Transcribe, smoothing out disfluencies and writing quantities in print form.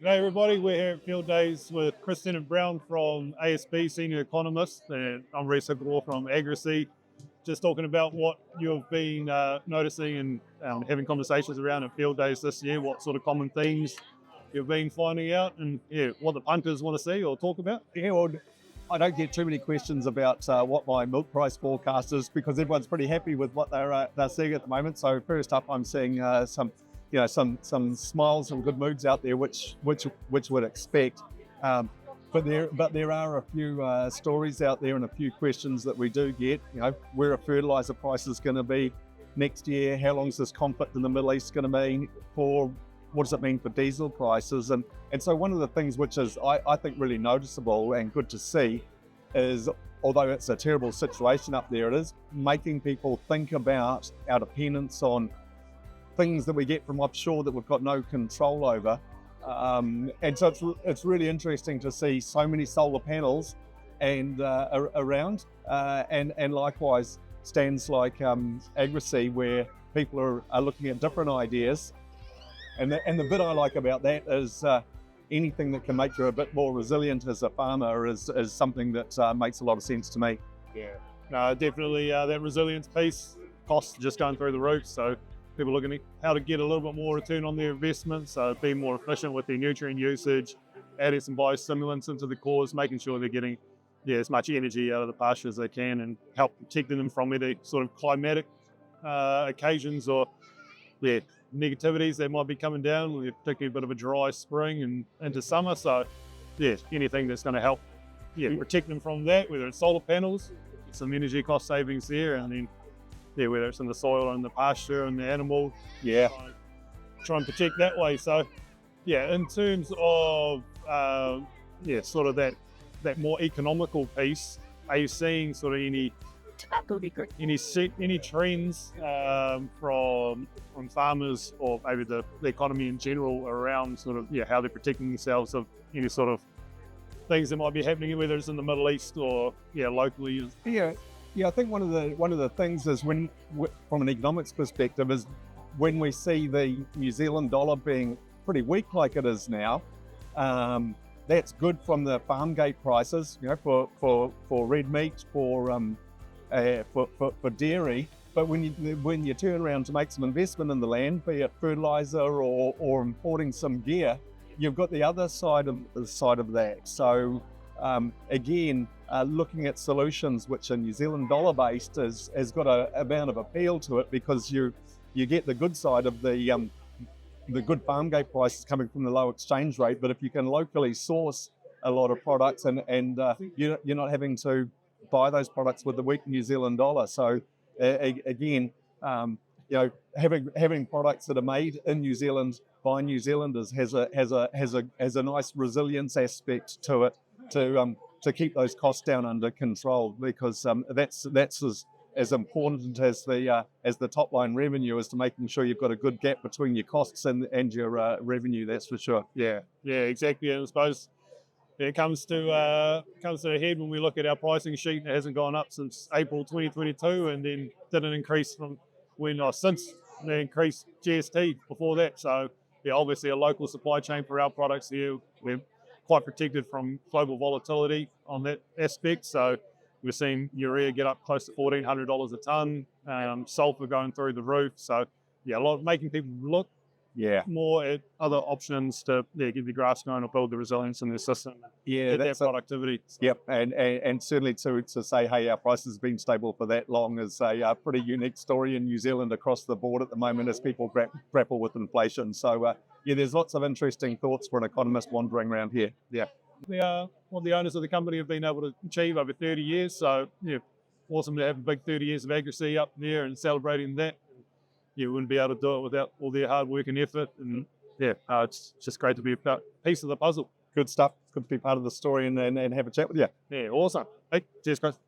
G'day everybody, we're here at Fieldays with Chris Tennent-Brown from ASB, Senior Economist, and I'm Rhys Hikuroa from AgriSea, just talking about what you've been noticing and having conversations around at Fieldays this year, what sort of common themes you've been finding out, and what the punters want to see or talk about. Yeah, well, I don't get too many questions about what my milk price forecast is because everyone's pretty happy with what they're seeing at the moment. So first up, I'm seeing some smiles, some good moods out there, which would expect. But there are a few stories out there and a few questions that we do get. Where a fertilizer price is going to be next year? How long is this conflict in the Middle East going to mean for? What does it mean for diesel prices? And so one of the things which is, I think, really noticeable and good to see is, although it's a terrible situation up there, it is making people think about our dependence on things that we get from offshore that we've got no control over. And so it's really interesting to see so many solar panels and around, and likewise stands like AgriSea, where people are looking at different ideas. And the bit I like about that is anything that can make you a bit more resilient as a farmer is something that makes a lot of sense to me. Yeah, no, definitely that resilience piece, costs just going through the roof, so people are looking at how to get a little bit more return on their investment, so be more efficient with their nutrient usage, adding some biostimulants into the cores, making sure they're getting as much energy out of the pasture as they can, and help protecting them from any sort of climatic occasions or negativities that might be coming down. We're particularly a bit of a dry spring and into summer, so anything that's going to help protect them from that, whether it's solar panels, some energy cost savings there, and then whether it's in the soil and the pasture and the animal, try and protect that way. So in terms of sort of that more economical piece, are you seeing sort of any trends from farmers or maybe the economy in general around sort of how they're protecting themselves of any sort of things that might be happening, whether it's in the Middle East or locally? I think one of the things is, when from an economics perspective, is when we see the New Zealand dollar being pretty weak like it is now. That's good from the farm gate prices, for red meat, for dairy. But when you turn around to make some investment in the land, be it fertilizer or importing some gear, you've got the other side of that. So again, looking at solutions which are New Zealand dollar based has got a amount of appeal to it, because you get the good side of the good farm gate prices coming from the low exchange rate. But if you can locally source a lot of products and you're not having to buy those products with the weak New Zealand dollar. So again, having products that are made in New Zealand by New Zealanders has a nice resilience aspect to it, to keep those costs down under control, because that's as important as the top line revenue, is to making sure you've got a good gap between your costs and your revenue. That's for sure. Yeah, exactly. And I suppose it comes to the head when we look at our pricing sheet. It hasn't gone up since April 2022, and then didn't increase from since they increased GST before that. So obviously a local supply chain for our products here. We're quite protected from global volatility on that aspect. So we're seeing urea get up close to $1,400 a tonne, sulfur going through the roof. So a lot of making people look more at other options to get the grass going or build the resilience in their system. Get that productivity. Yep, and certainly to say, hey, our price has been stable for that long is a pretty unique story in New Zealand across the board at the moment, as people grapple with inflation. So there's lots of interesting thoughts for an economist wandering around here. What the owners of the company have been able to achieve over 30 years. So awesome to have a big 30 years of AgriSea up there and celebrating that. You wouldn't be able to do it without all their hard work and effort. And it's just great to be a piece of the puzzle. Good stuff. Good to be part of the story and have a chat with you. Yeah, awesome. Hey, cheers, guys.